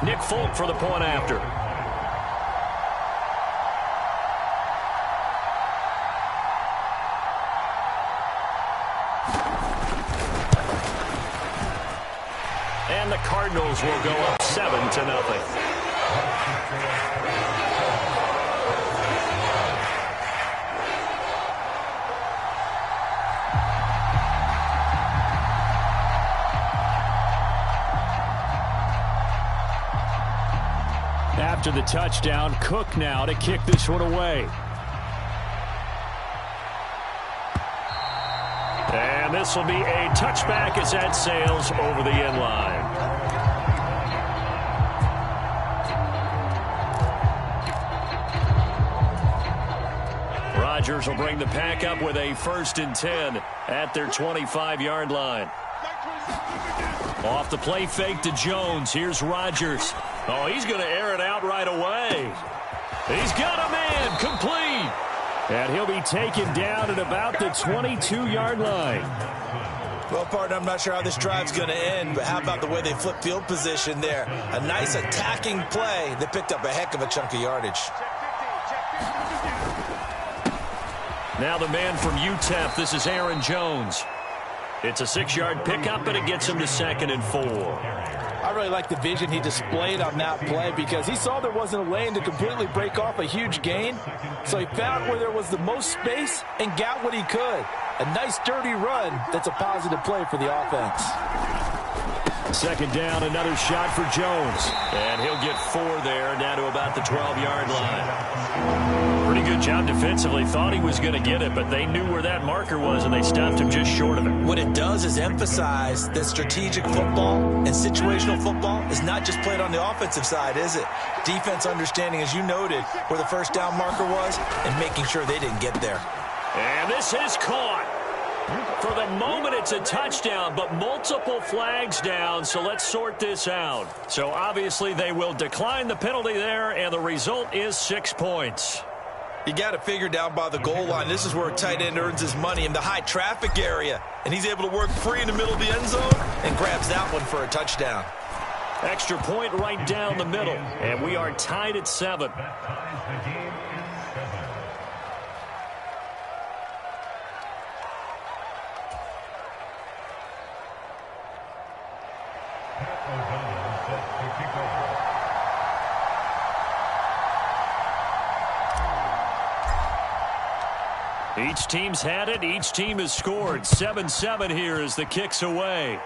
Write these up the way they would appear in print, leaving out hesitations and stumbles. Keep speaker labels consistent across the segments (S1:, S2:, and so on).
S1: Nick Folk for the point after. And the Cardinals will go up 7-0. After the touchdown, Cook now to kick this one away. And this will be a touchback as that sails over the end line. Rodgers will bring the pack up with a 1st and 10 at their 25-yard line. Off the play fake to Jones. Here's Rodgers. Oh, he's going to air it out right away. He's got a man complete. And he'll be taken down at about the 22-yard line.
S2: Well, partner, I'm not sure how this drive's going to end, but how about the way they flip field position there? A nice attacking play that picked up a heck of a chunk of yardage.
S1: Now the man from UTEP, this is Aaron Jones. It's a 6-yard pickup, and it gets him to 2nd and 4.
S3: I really like the vision he displayed on that play because he saw there wasn't a lane to completely break off a huge gain. So he found where there was the most space and got what he could. A nice dirty run that's a positive play for the offense.
S1: 2nd down, another shot for Jones. And he'll get 4 there, down to about the 12-yard line. Pretty good job defensively. Thought he was going to get it, but they knew where that marker was, and they stopped him just short of it.
S2: What it does is emphasize that strategic football and situational football is not just played on the offensive side, is it? Defense understanding, as you noted, where the 1st down marker was and making sure they didn't get there.
S1: And this is caught. For the moment, it's a touchdown, but multiple flags down, so let's sort this out. So obviously they will decline the penalty there, and the result is 6 points.
S2: You got to figure down by the goal line. This is where a tight end earns his money in the high traffic area. And he's able to work free in the middle of the end zone and grabs that one for a touchdown.
S1: Extra point right down the middle, and we are tied at 7. Each team's had it. Each team has scored. 7-7 here as the kick's away.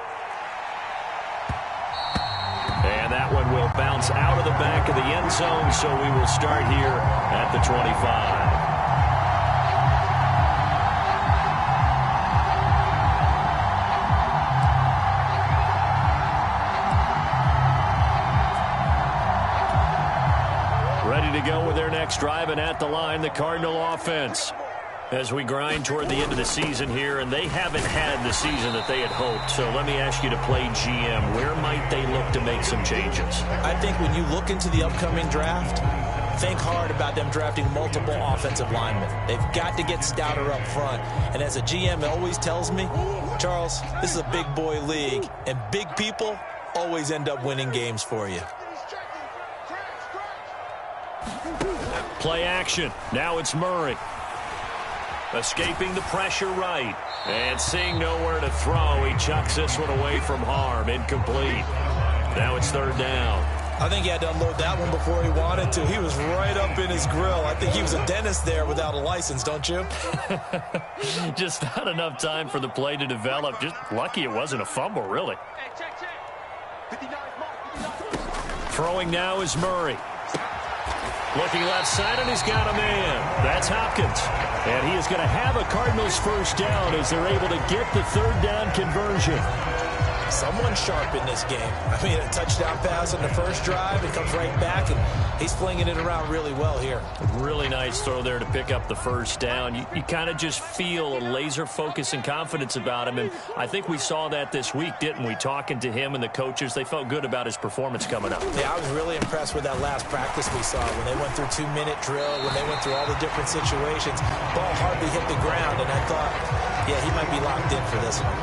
S1: And that one will bounce out of the back of the end zone, so we will start here at the 25. Ready to go with their next drive, and at the line, the Cardinal offense. As we grind toward the end of the season here, and they haven't had the season that they had hoped. So let me ask you to play GM. Where might they look to make some changes?
S2: I think when you look into the upcoming draft, think hard about them drafting multiple offensive linemen. They've got to get stouter up front. And as a GM always tells me, Charles, this is a big boy league, and big people always end up winning games for you.
S1: Play action. Now it's Murray. Escaping the pressure right. And seeing nowhere to throw, he chucks this one away from harm. Incomplete. Now it's 3rd down.
S2: I think he had to unload that one before he wanted to. He was right up in his grill. I think he was a dentist there without a license, don't you?
S1: Just not enough time for the play to develop. Just lucky it wasn't a fumble, really. Throwing now is Murray. Looking left side, and he's got a man. That's Hopkins. And he is going to have a Cardinals 1st down as they're able to get the 3rd down conversion.
S2: Someone sharp in this game. I mean, a touchdown pass on the first drive. It comes right back, and he's flinging it around really well here.
S1: Really nice throw there to pick up the 1st down. You kind of just feel a laser focus and confidence about him, and I think we saw that this week, didn't we? Talking to him and the coaches, they felt good about his performance coming up.
S2: Yeah, I was really impressed with that last practice we saw when they went through 2-minute drill, when they went through all the different situations. Ball hardly hit the ground, and I thought, yeah, he might be locked in for this one.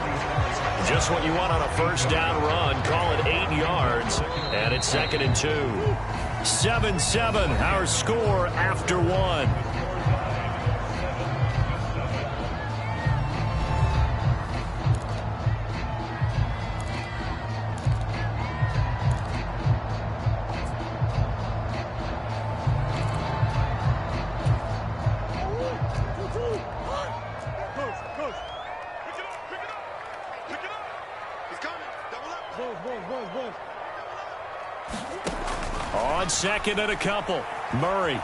S1: Just what you want on a 1st down run. Call it 8 yards. And it's 2nd and 2. 7-7, our score after one. On 2nd and a couple, Murray.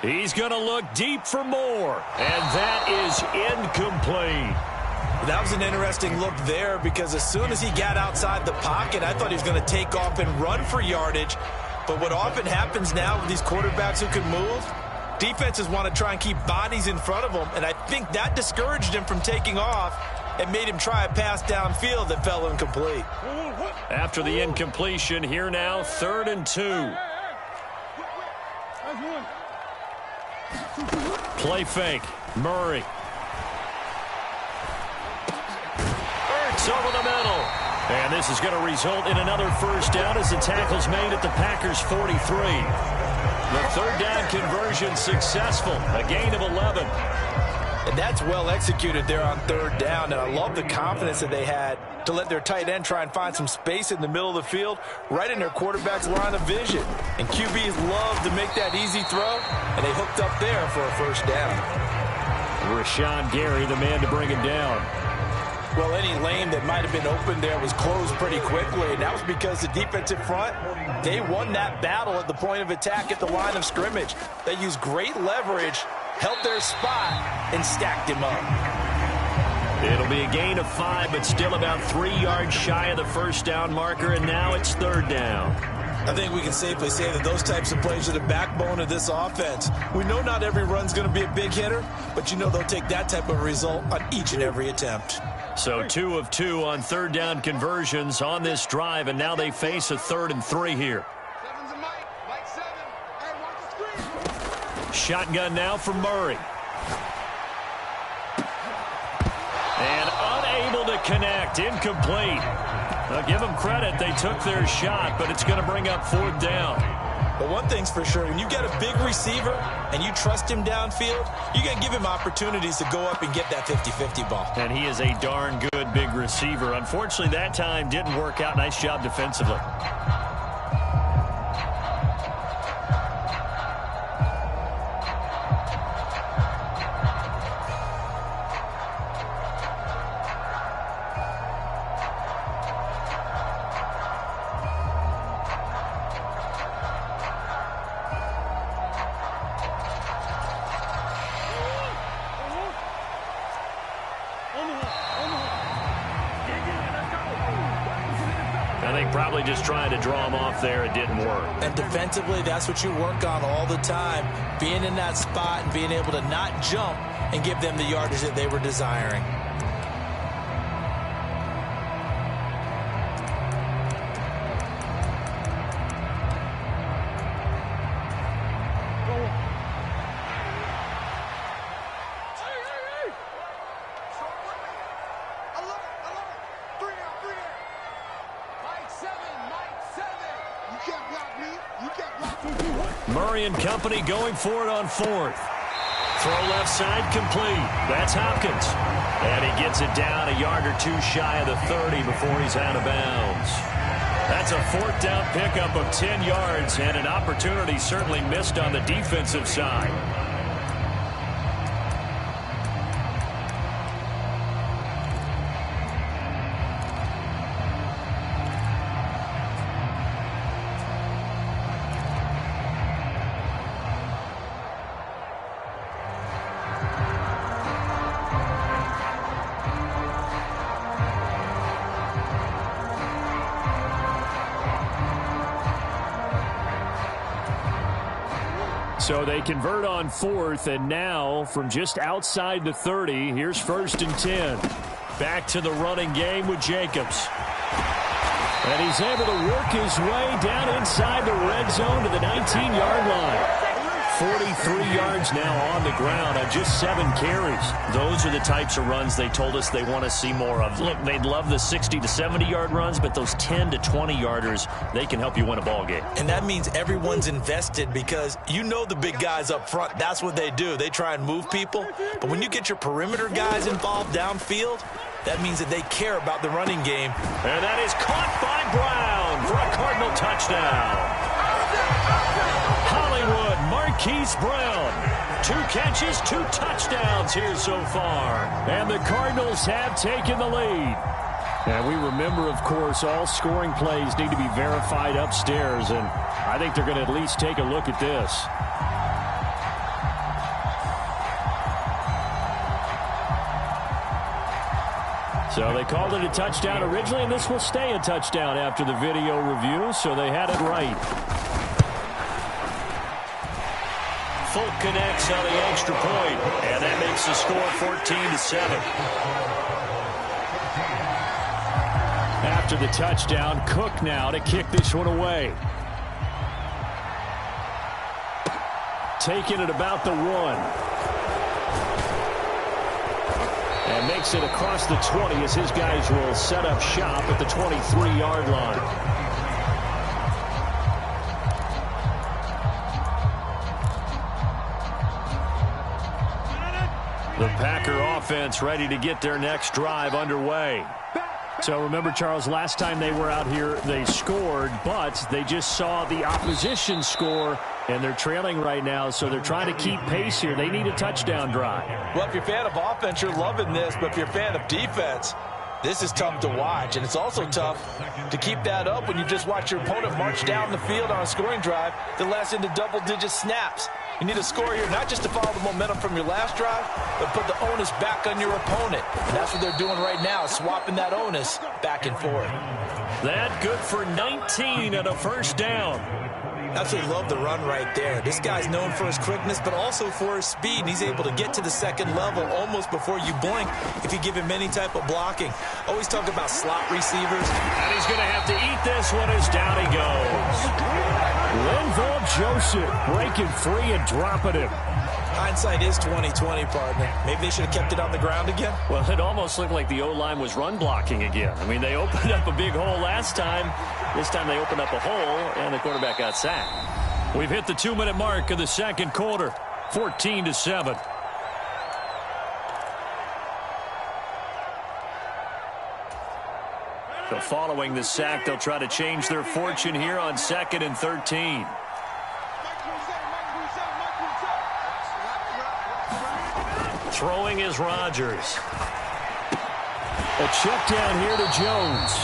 S1: He's going to look deep for more, and that is incomplete.
S2: That was an interesting look there because as soon as he got outside the pocket, I thought he was going to take off and run for yardage. But what often happens now with these quarterbacks who can move, defenses want to try and keep bodies in front of them, and I think that discouraged him from taking off and made him try a pass downfield that fell incomplete.
S1: After the incompletion, here now, 3rd and 2. Play fake, Murray. Ertz over the middle. And this is going to result in another first down as the tackle's made at the Packers' 43. The 3rd down conversion successful, a gain of 11.
S3: And that's well executed there on 3rd down. And I love the confidence that they had to let their tight end try and find some space in the middle of the field, right in their quarterback's line of vision. And QBs love to make that easy throw, and they hooked up there for a first down.
S1: Rashawn Gary, the man to bring him down.
S3: Well, any lane that might have been open there was closed pretty quickly, and that was because the defensive front, they won that battle at the point of attack at the line of scrimmage. They used great leverage, held their spot, and stacked him up.
S1: It'll be a gain of 5, but still about 3 yards shy of the first down marker, and now it's 3rd down.
S2: I think we can safely say that those types of plays are the backbone of this offense. We know not every run's going to be a big hitter, but you know they'll take that type of result on each and every attempt.
S1: So 2 of 2 on 3rd down conversions on this drive, and now they face a 3rd and 3 here. Shotgun now from Murray. And unable to connect, incomplete. Now give them credit, they took their shot, but it's going to bring up 4th down.
S2: But one thing's for sure, when you get a big receiver and you trust him downfield, you're going to give him opportunities to go up and get that 50-50 ball.
S1: And he is a darn good big receiver. Unfortunately, that time didn't work out. Nice job defensively. Probably just trying to draw him off there. It didn't work.
S2: And defensively, that's what you work on all the time. Being in that spot and being able to not jump and give them the yardage that they were desiring.
S1: Murray and company going for it on 4th. Throw left side complete. That's Hopkins. And he gets it down a yard or 2 shy of the 30 before he's out of bounds. That's a 4th down pickup of 10 yards and an opportunity certainly missed on the defensive side. So they convert on 4th, and now from just outside the 30, here's 1st and 10. Back to the running game with Jacobs. And he's able to work his way down inside the red zone to the 19-yard line. 43 yards now on the ground on just 7 carries. Those are the types of runs they told us they want to see more of. Look, they'd love the 60 to 70-yard runs, but those 10 to 20-yarders, they can help you win a ball game.
S2: And that means everyone's invested because you know the big guys up front, that's what they do. They try and move people. But when you get your perimeter guys involved downfield, that means that they care about the running game.
S1: And that is caught by Brown for a Cardinal touchdown. Hollywood Marquise Brown. 2 catches, 2 touchdowns here so far. And the Cardinals have taken the lead. And we remember, of course, all scoring plays need to be verified upstairs. And I think they're going to at least take a look at this. So they called it a touchdown originally, and this will stay a touchdown after the video review, so they had it right. Folk connects on the extra point, and that makes the score 14-7. After the touchdown, Cook now to kick this one away. Taking it about the 1. And makes it across the 20 as his guys will set up shop at the 23-yard line. The Packer offense ready to get their next drive underway. So remember, Charles, last time they were out here, they scored, but they just saw the opposition score, and they're trailing right now, so they're trying to keep pace here. They need a touchdown drive.
S3: Well, if you're a fan of offense, you're loving this, but if you're a fan of defense, this is tough to watch, and it's also tough to keep that up when you just watch your opponent march down the field on a scoring drive that lasts into double-digit snaps. You need a score here, not just to follow the momentum from your last drive, but put the onus back on your opponent. And that's what they're doing right now, swapping that onus back and forth.
S1: That good for 19 and a first down.
S2: Absolutely love the run right there. This guy's known for his quickness, but also for his speed. And he's able to get to the second level almost before you blink if you give him any type of blocking. Always talk about slot receivers.
S1: And he's going to have to eat this one as down he goes. Linval Joseph breaking free and dropping him.
S2: Hindsight is 20/20, partner. Maybe they should have kept it on the ground again.
S1: Well, it almost looked like the O-line was run blocking again. I mean, they opened up a big hole last time. This time they opened up a hole, and the quarterback got sacked. We've hit the 2-minute mark of the second quarter, 14-7. So following the sack, they'll try to change their fortune here on 2nd and 13. Throwing is Rodgers. A check down here to Jones.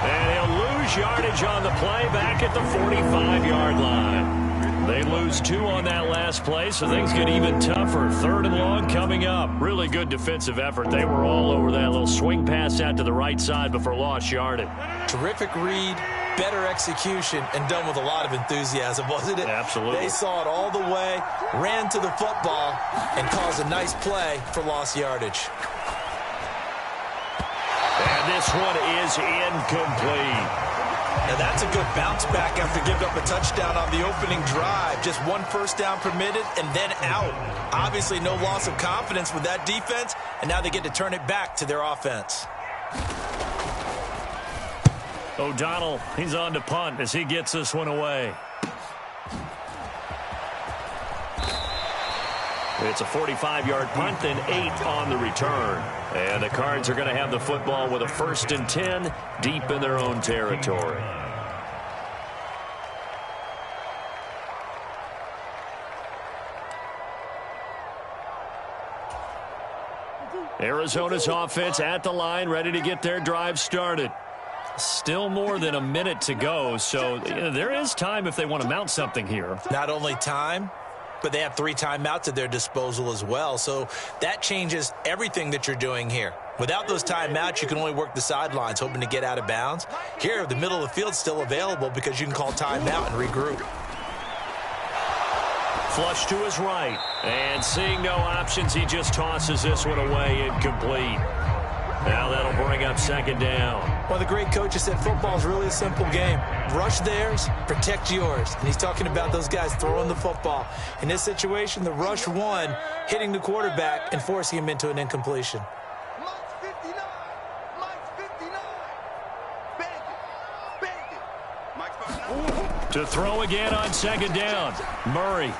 S1: And he'll lose yardage on the play back at the 45-yard line. They lose 2 on that last play, so things get even tougher. 3rd and long coming up. Really good defensive effort. They were all over that little swing pass out to the right side before lost yardage.
S2: Terrific read, better execution, and done with a lot of enthusiasm, wasn't it?
S1: Absolutely.
S2: They saw it all the way, ran to the football, and caused a nice play for lost yardage.
S1: And this one is incomplete.
S2: Now that's a good bounce back after giving up a touchdown on the opening drive. Just 1 first down permitted and then out. Obviously no loss of confidence with that defense, and now they get to turn it back to their offense.
S1: O'Donnell, he's on to punt as he gets this one away. It's a 45-yard punt, then 8 on the return. And the Cards are going to have the football with a 1st and 10 deep in their own territory. Arizona's offense at the line, ready to get their drive started. Still more than a minute to go, so there is time if they want to mount something here.
S2: Not only time, but they have 3 timeouts at their disposal as well. So that changes everything that you're doing here. Without those timeouts, you can only work the sidelines, hoping to get out of bounds. Here, the middle of the field's still available because you can call timeout and regroup.
S1: Flush to his right. And seeing no options, he just tosses this one away incomplete. Now that'll bring up 2nd down.
S2: One of the great coaches said football is really a simple game. Rush theirs, protect yours. And he's talking about those guys throwing the football. In this situation, the rush one, hitting the quarterback and forcing him into an incompletion.
S1: To throw again on second down. Murray.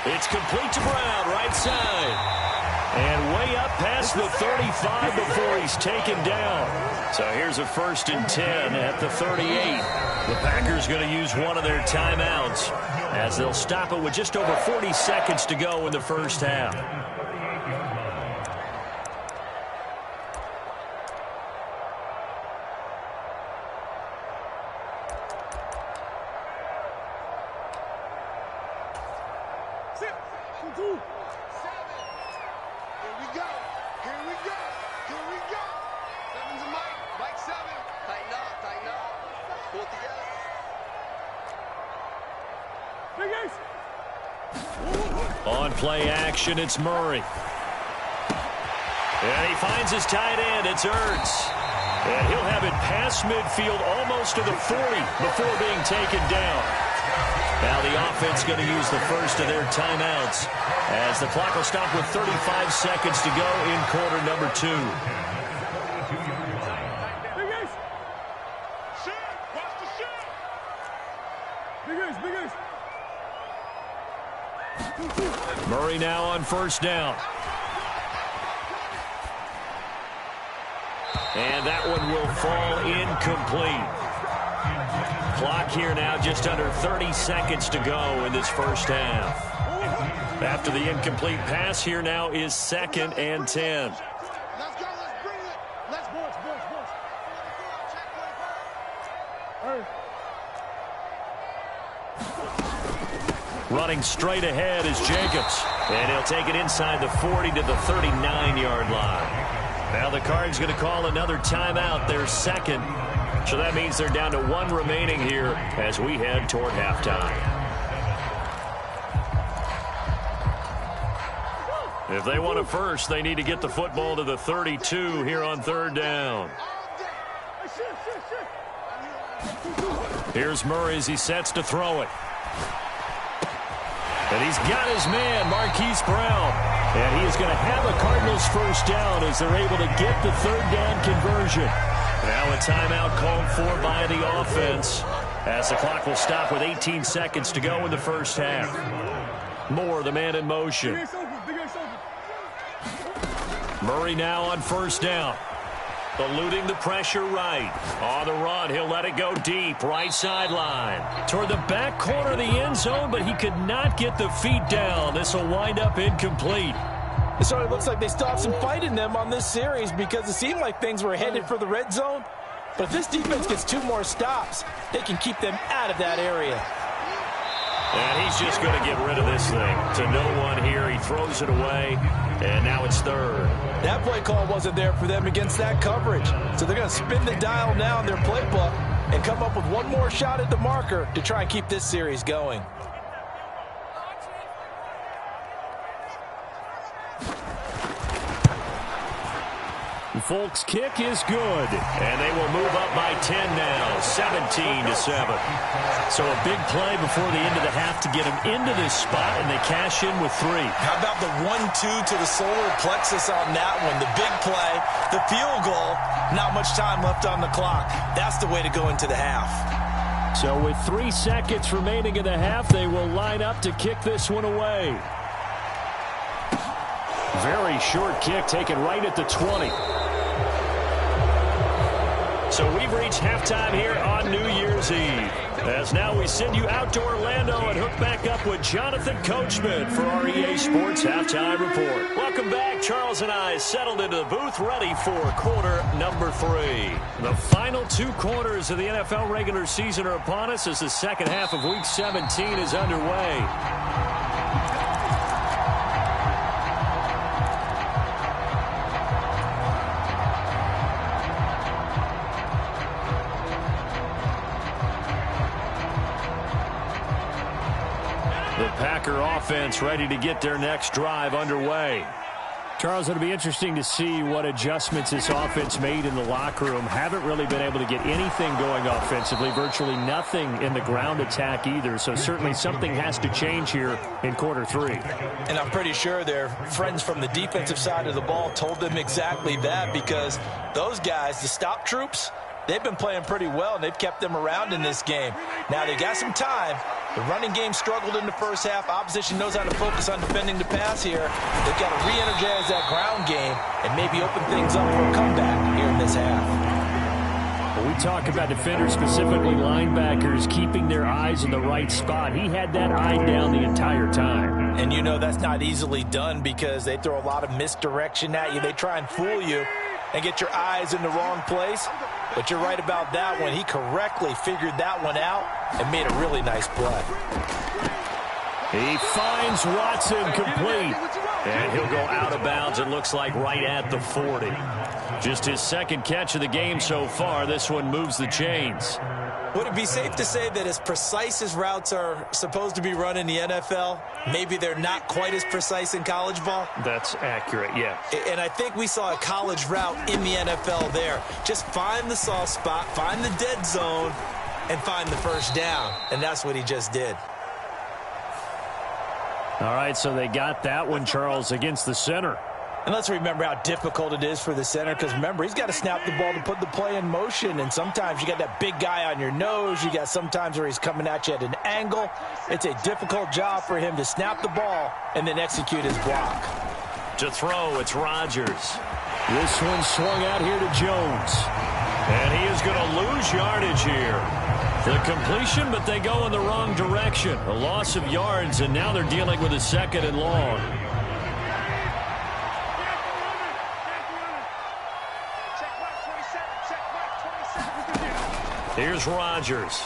S1: It's complete to Brown, right side. And way up past the 35 before he's taken down. So here's a 1st and 10 at the 38. The Packers going to use one of their timeouts as they'll stop it with just over 40 seconds to go in the first half. On play action, it's Murray. And he finds his tight end. It's Ertz. And he'll have it past midfield almost to the 40 before being taken down. Now the offense going to use the first of their timeouts as the clock will stop with 35 seconds to go in quarter number 2. Murray now on 1st down. And that one will fall incomplete. Clock here now just under 30 seconds to go in this first half. After the incomplete pass, here now is 2nd and 10.
S4: Let's go, let's bring it. Let's boys.
S1: Running straight ahead is Jacobs. And he'll take it inside the 40 to the 39-yard line. Now the Cards going to call another timeout, their second. So that means they're down to 1 remaining here as we head toward halftime. If they want it first, they need to get the football to the 32 here on 3rd down. Here's Murray as he sets to throw it. And he's got his man, Marquise Brown. And he is going to have a Cardinals first down as they're able to get the 3rd down conversion. Now a timeout called for by the offense as the clock will stop with 18 seconds to go in the first half. Moore, the man in motion. Murray now on 1st down. Eluding the pressure right. On the run, he'll let it go deep, right sideline. Toward the back corner of the end zone, but he could not get the feet down. This will wind up incomplete.
S3: It sort of looks like they stopped some fight in them on this series because it seemed like things were headed for the red zone. But if this defense gets 2 more stops, they can keep them out of that area.
S1: And he's just going to get rid of this thing. To no one here. He throws it away, and now it's 3rd.
S3: That play call wasn't there for them against that coverage. So they're going to spin the dial now in their playbook and come up with 1 more shot at the marker to try and keep this series going.
S1: Folks' kick is good, and they will move up by 10 now, 17-7. So a big play before the end of the half to get them into this spot, and they cash in with 3.
S2: How about the 1-2 to the solar plexus on that one? The big play, the field goal, not much time left on the clock. That's the way to go into the half.
S1: So with 3 seconds remaining in the half, they will line up to kick this one away. Very short kick taken right at the 20. So we've reached halftime here on New Year's Eve. As now we send you out to Orlando and hook back up with Jonathan Coachman for our EA Sports Halftime Report. Welcome back. Charles and I settled into the booth ready for quarter number 3. The final 2 quarters of the NFL regular season are upon us as the second half of Week 17 is underway. The Packer offense ready to get their next drive underway. Charles, it'll be interesting to see what adjustments this offense made in the locker room. Haven't really been able to get anything going offensively, virtually nothing in the ground attack either. So certainly something has to change here in quarter three.
S3: And I'm pretty sure their friends from the defensive side of the ball told them exactly that, because those guys, the stop troops, they've been playing pretty well, and they've kept them around in this game. Now they got some time. The running game struggled in the first half. Opposition knows how to focus on defending the pass here. They've got to re-energize that ground game and maybe open things up for a comeback here in this half.
S1: When we talk about defenders, specifically linebackers, keeping their eyes in the right spot, he had that eye down the entire time.
S3: And you know that's not easily done, because they throw a lot of misdirection at you. They try and fool you and get your eyes in the wrong place. But you're right about that one. He correctly figured that one out and made a really nice play.
S1: He finds Watson complete. And he'll go out of bounds, it looks like, right at the 40. Just his second catch of the game so far. This one moves the chains.
S2: Would it be safe to say that as precise as routes are supposed to be run in the NFL, maybe they're not quite as precise in college ball?
S1: That's accurate, yeah.
S2: And I think we saw a college route in the NFL there. Just find the soft spot, find the dead zone, and find the first down. And that's what he just did.
S1: All right, so they got that one, Charles, against the center.
S3: And let's remember how difficult it is for the center, because remember, he's got to snap the ball to put the play in motion, and sometimes you got that big guy on your nose. You got sometimes where he's coming at you at an angle. It's a difficult job for him to snap the ball and then execute his block.
S1: To throw, it's Rodgers. This one swung out here to Jones. And he is going to lose yardage here. The completion, but they go in the wrong direction. A loss of yards, and now they're dealing with a second and long. Here's Rodgers.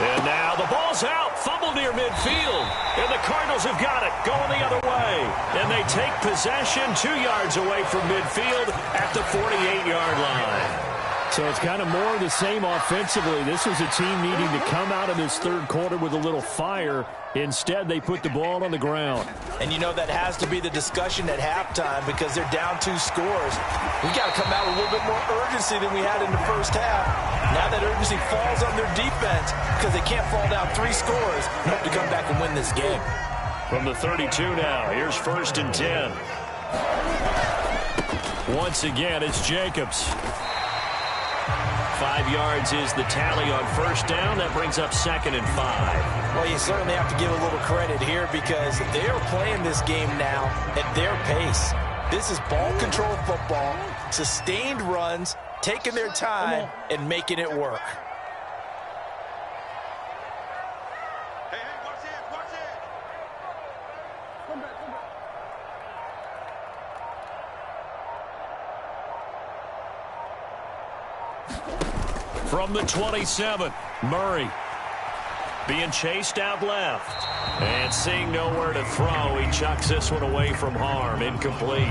S1: And now the ball's out. Fumble near midfield. And the Cardinals have got it. Going the other way. And they take possession 2 yards away from midfield at the 48-yard line. So it's kind of more of the same offensively. This was a team needing to come out of this third quarter with a little fire. Instead, they put the ball on the ground.
S3: And you know that has to be the discussion at halftime, because they're down 2 scores. We got to come out with a little bit more urgency than we had in the first half. Now that urgency falls on their defense, because they can't fall down 3 scores and hope to come back and win this game.
S1: From the 32 now, here's 1st and 10. Once again, it's Jacobs. 5 yards is the tally on first down. That brings up 2nd and 5.
S3: Well, you certainly have to give a little credit here, because they are playing this game now at their pace. This is ball control football, sustained runs, taking their time and making it work.
S4: Hey, watch it, watch it. Come back, come back.
S1: From the 27, Murray being chased out left. And seeing nowhere to throw, he chucks this one away from harm. Incomplete.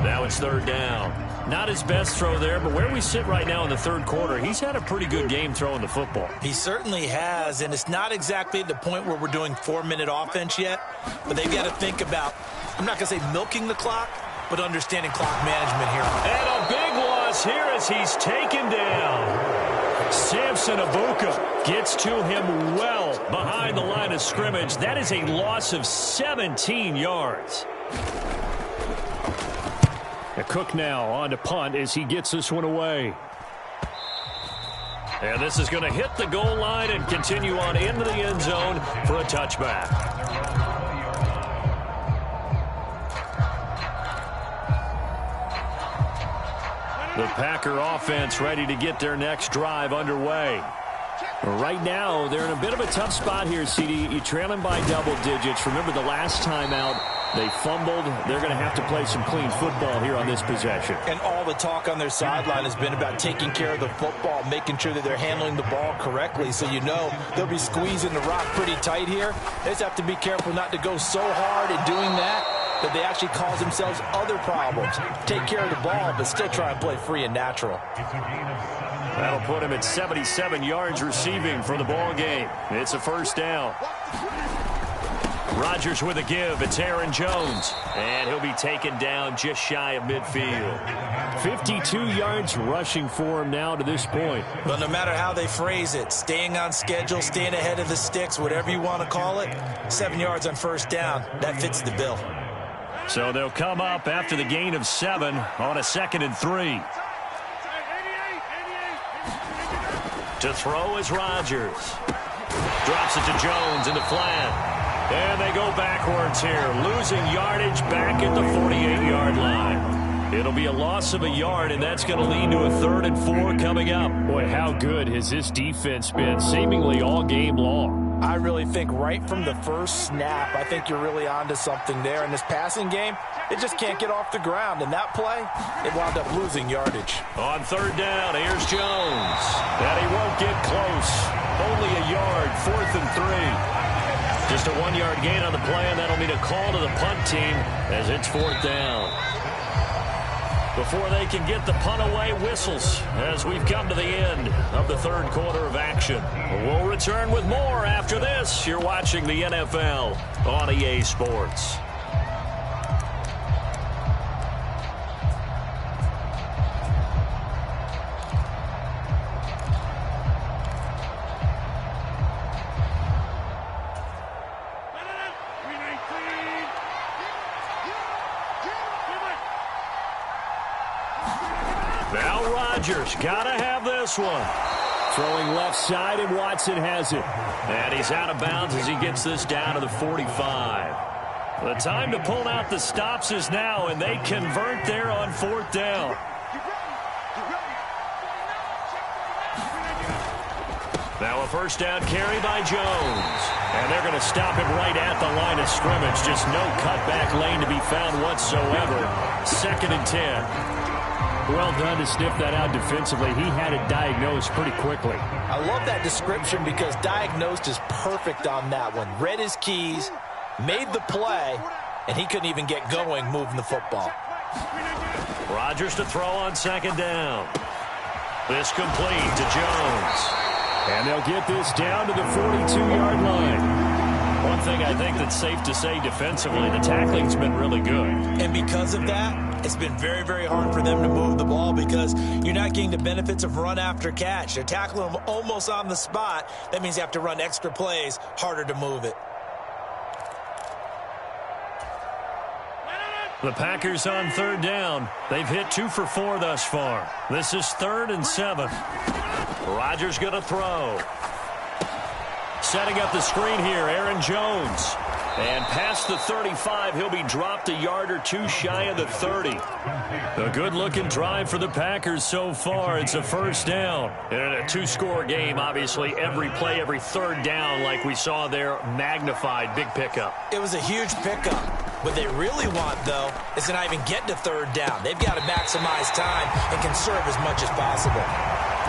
S1: Now it's 3rd down. Not his best throw there, but where we sit right now in the third quarter, he's had a pretty good game throwing the football.
S2: He certainly has, and it's not exactly at the point where we're doing 4-minute offense yet, but they've got to think about, I'm not going to say milking the clock, but understanding clock management here.
S1: And a big loss here as he's taken down. Samson Abuka gets to him well behind the line of scrimmage. That is a loss of 17 yards. Cook now on to punt as he gets this one away. And this is going to hit the goal line and continue on into the end zone for a touchback. The Packer offense ready to get their next drive underway. Right now, they're in a bit of a tough spot here, CD. You're trailing by double digits. Remember the last time out, they fumbled. They're going to have to play some clean football here on this possession.
S3: And all the talk on their sideline has been about taking care of the football, making sure that they're handling the ball correctly. So you know they'll be squeezing the rock pretty tight here. They just have to be careful not to go so hard at doing that they actually cause themselves other problems. Take care of the ball, but still try and play free and natural.
S1: That'll put him at 77 yards receiving for the ball game. It's a 1st down. Rodgers with a give. It's Aaron Jones. And he'll be taken down just shy of midfield.
S5: 52 yards rushing for him now to this point.
S2: But no matter how they phrase it, staying on schedule, staying ahead of the sticks, whatever you want to call it, 7 yards on first down, that fits the bill.
S1: So they'll come up after the gain of 7 on a 2nd and 3. To throw is Rodgers. Drops it to Jones in the flat. And they go backwards here, losing yardage back at the 48-yard line. It'll be a loss of a yard, and that's going to lead to a 3rd and 4 coming up.
S5: Boy, how good has this defense been seemingly all game long?
S3: I really think right from the first snap, I think you're really onto something there. In this passing game, it just can't get off the ground. And that play, it wound up losing yardage.
S1: On 3rd down, here's Jones. And he won't get close. Only a yard, 4th and 3. Just a 1-yard gain on the play, and that'll mean a call to the punt team as it's 4th down. Before they can get the punt away, whistles as we've come to the end of the 3rd quarter of action. We'll return with more after this. You're watching the NFL on EA Sports. Rodgers gotta have this one.
S5: Throwing left side, and Watson has it.
S1: And he's out of bounds as he gets this down to the 45. The time to pull out the stops is now, and they convert there on 4th down. Now a 1st down carry by Jones. And they're going to stop him right at the line of scrimmage. Just no cutback lane to be found whatsoever. 2nd and 10.
S5: Well done to sniff that out defensively. He had it diagnosed pretty quickly.
S3: I love that description because diagnosed is perfect on that one. Read his keys, made the play, and he couldn't even get going moving the football.
S1: Rodgers to throw on 2nd down. This complete to Jones.
S5: And they'll get this down to the 42-yard line.
S1: One thing I think that's safe to say defensively, the tackling's been really good.
S2: And because of that, it's been very, very hard for them to move the ball because you're not getting the benefits of run after catch. They're tackling them almost on the spot. That means you have to run extra plays, harder to move it.
S1: The Packers on 3rd down. They've hit 2 for 4 thus far. This is 3rd and 7. Rodgers going to throw. Setting up the screen here, Aaron Jones. And past the 35, he'll be dropped a yard or 2 shy of the 30. A good-looking drive for the Packers so far. It's a 1st down. And in a 2-score game, obviously, every play, every 3rd down, like we saw there, magnified. Big pickup.
S2: It was a huge pickup. What they really want, though, is to not even get to 3rd down. They've got to maximize time and conserve as much as possible.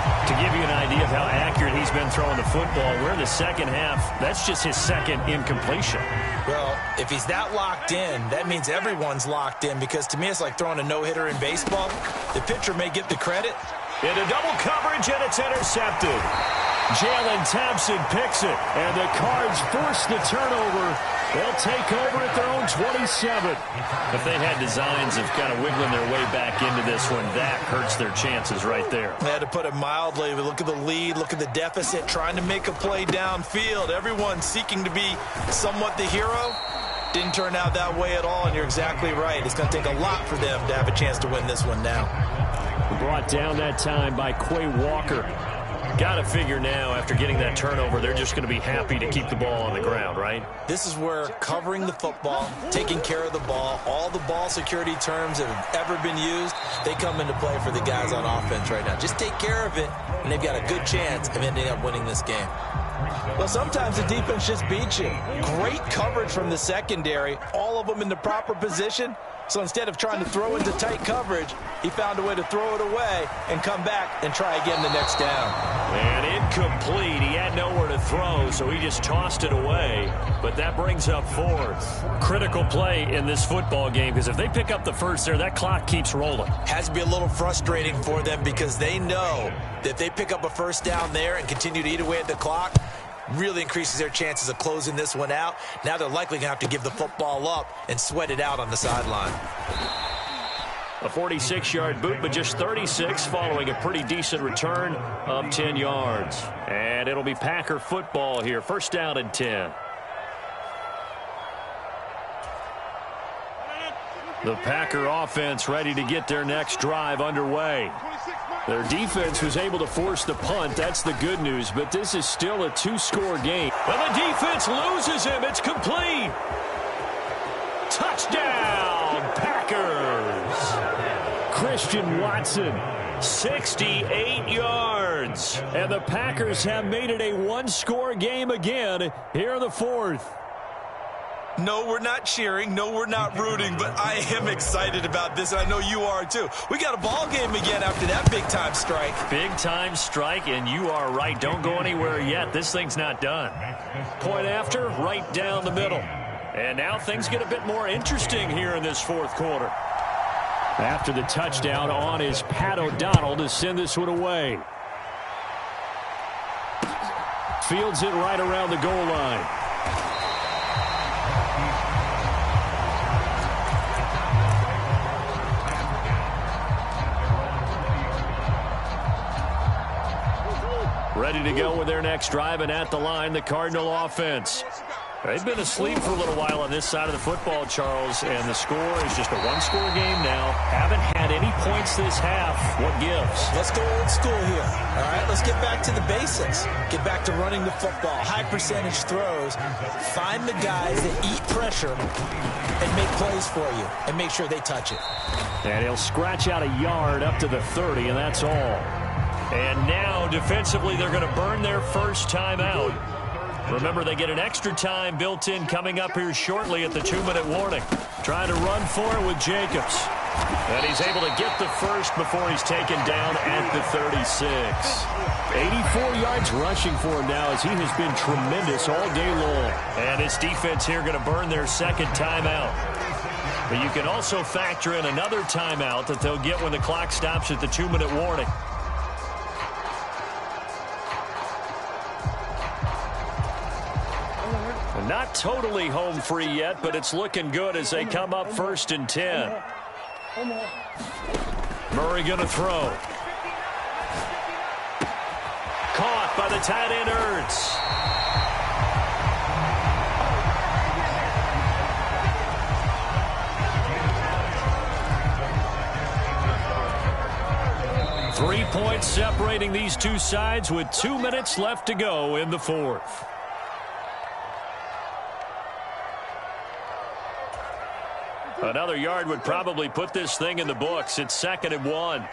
S1: To give you an idea of how accurate he's been throwing the football, we're in the 2nd half. That's just his 2nd incompletion.
S2: Well, if he's that locked in, that means everyone's locked in because to me it's like throwing a no-hitter in baseball. The pitcher may get the credit.
S1: Into double coverage, and it's intercepted. Jalen Thompson picks it, and the Cards force the turnover. They'll take over at their own 27. If they had designs of kind of wiggling their way back into this one, that hurts their chances right there.
S2: They had to put it mildly. Look at the lead, look at the deficit, trying to make a play downfield. Everyone seeking to be somewhat the hero. Didn't turn out that way at all, and you're exactly right. It's going to take a lot for them to have a chance to win this one now.
S5: Brought down that time by Quay Walker.
S1: Got to figure now, after getting that turnover, they're just going to be happy to keep the ball on the ground, right?
S2: This is where covering the football, taking care of the ball, all the ball security terms that have ever been used, they come into play for the guys on offense right now. Just take care of it, and they've got a good chance of ending up winning this game.
S3: Well, sometimes the defense just beats you. Great coverage from the secondary, all of them in the proper position. So instead of trying to throw into tight coverage, he found a way to throw it away and come back and try again the next down.
S1: And incomplete. He had nowhere to throw, so he just tossed it away. But that brings up 4th. Critical play in this football game, because if they pick up the first there, that clock keeps rolling.
S2: Has to be a little frustrating for them because they know that if they pick up a 1st down there and continue to eat away at the clock, really increases their chances of closing this one out. Now they're likely going to have to give the football up and sweat it out on the sideline.
S1: A 46-yard boot, but just 36 following a pretty decent return of 10 yards. And it'll be Packer football here. First down and 10. The Packer offense ready to get their next drive underway. Their defense was able to force the punt. That's the good news, but this is still a two-score game. And the defense loses him. It's complete. Touchdown, Packers. Christian Watson, 68 yards. And the Packers have made it a one-score game again here in the fourth.
S2: No, we're not cheering. No, we're not rooting, but I am excited about this, and I know you are too. We got a ball game again after that big-time strike.
S1: Big-time strike, and you are right. Don't go anywhere yet. This thing's not done. Point after, right down the middle. And now things get a bit more interesting here in this fourth quarter.
S5: After the touchdown on is Pat O'Donnell to send this one away. Fields it right around the goal line. Ready to go with their next drive, and at the line, the Cardinal offense. They've been asleep for a little while on this side of the football, Charles, and the score is just a one-score game now. Haven't had any points this half. What gives?
S2: Let's go old school here. All right, let's get back to the basics. Get back to running the football, high percentage throws. Find the guys that eat pressure and make plays for you, and make sure they touch it.
S5: And he'll scratch out a yard up to the 30, and that's all.
S1: And now, defensively, they're going to burn their first timeout. Remember, they get an extra time built in coming up here shortly at the 2-minute warning. Trying to run for it with Jacobs. And he's able to get the first before he's taken down at the 36.
S5: 84 yards rushing for him now as he has been tremendous all day long.
S1: And his defense here going to burn their second timeout. But you can also factor in another timeout that they'll get when the clock stops at the 2-minute warning. Not totally home free yet, but it's looking good as they come up first and 10. Murray going to throw. Caught by the tight end, Ertz. Three points separating these two sides with 2 minutes left to go in the fourth. Another yard would probably put this thing in the books. It's 2nd and 1.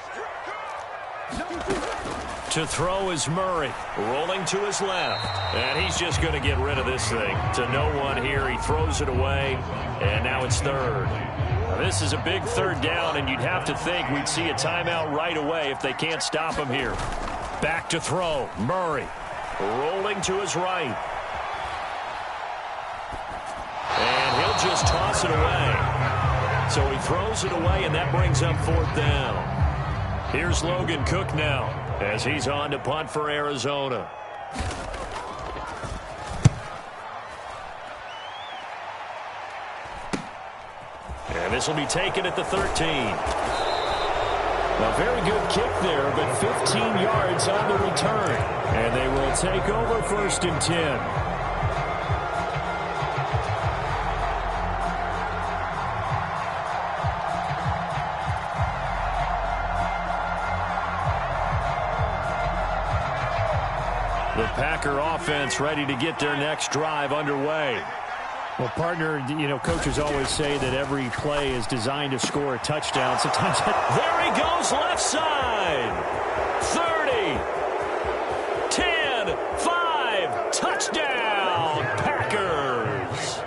S1: To throw is Murray, rolling to his left. And he's just going to get rid of this thing to no one here. He throws it away, and now it's third. Now, this is a big third down, and you'd have to think we'd see a timeout right away if they can't stop him here. Back to throw, Murray, rolling to his right. And he'll just toss it away. So he throws it away, and that brings up 4th down. Here's Logan Cook now as he's on to punt for Arizona. And this will be taken at the 13.
S5: A very good kick there, but 15 yards on the return.
S1: And they will take over 1st and 10. The Packer offense ready to get their next drive underway.
S5: Well, partner, coaches always say that every play is designed to score a touchdown. Sometimes
S1: there he goes, left side. 30, 10, 5, touchdown, Packers.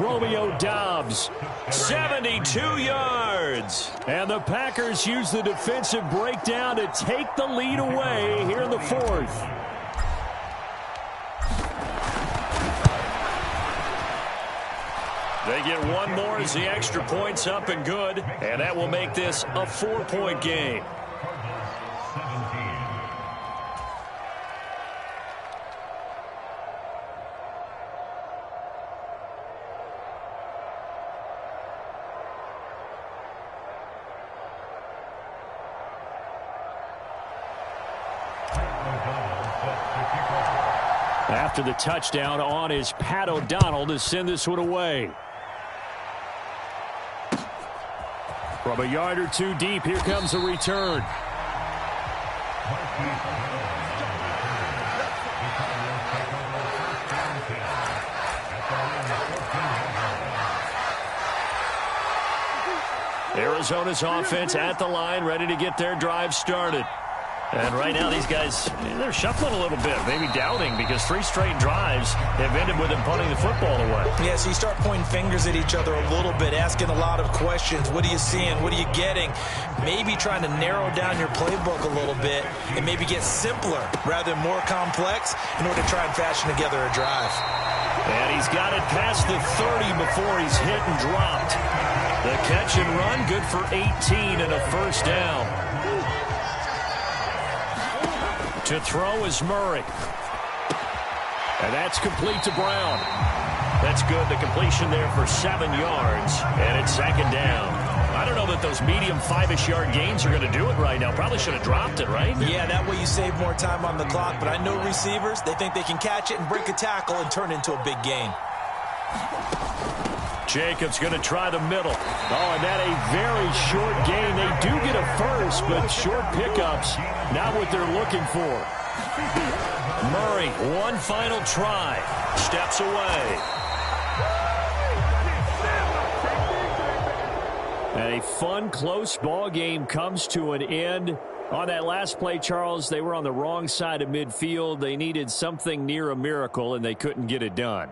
S5: Romeo Doubs,
S1: 72 yards.
S5: And the Packers use the defensive breakdown to take the lead away here in the fourth.
S1: They get one more as the extra point's up and good, and that will make this a 4-point game. After the touchdown on is Pat O'Donnell to send this one away. From a yard or two deep, here comes a return. Arizona's offense at the line, ready to get their drive started. And right now, these guys, they're shuffling a little bit, maybe doubting, because 3 straight drives have ended with them punting the football away.
S2: Yeah, so you start pointing fingers at each other a little bit, asking a lot of questions. What are you seeing? What are you getting? Maybe trying to narrow down your playbook a little bit and maybe get simpler rather than more complex in order to try and fashion together a drive.
S1: And he's got it past the 30 before he's hit and dropped. The catch and run, good for 18 and a first down. To throw is Murray. And that's complete to Brown. That's good. The completion there for 7 yards. And it's second down. I don't know that those medium 5-ish yard gains are going to do it right now. Probably should have dropped it, right?
S2: Yeah, that way you save more time on the clock. But I know receivers, they think they can catch it and break a tackle and turn it into a big gain.
S1: Jacobs going to try the middle. Oh, and that a very short gain. They do get a first, but short pickups, not what they're looking for. Murray, one final try. Steps away. And a fun, close ball game comes to an end. On that last play, Charles, they were on the wrong side of midfield. They needed something near a miracle, and they couldn't get it done.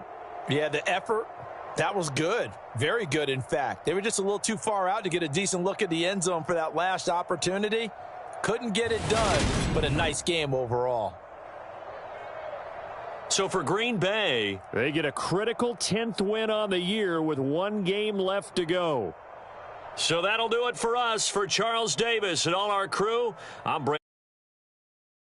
S3: Yeah, the effort, that was good. Very good, in fact. They were just a little too far out to get a decent look at the end zone for that last opportunity. Couldn't get it done, but a nice game overall.
S1: So for Green Bay, they get a critical 10th win on the year with 1 game left to go. So that'll do it for us. For Charles Davis and all our crew, I'm Brent.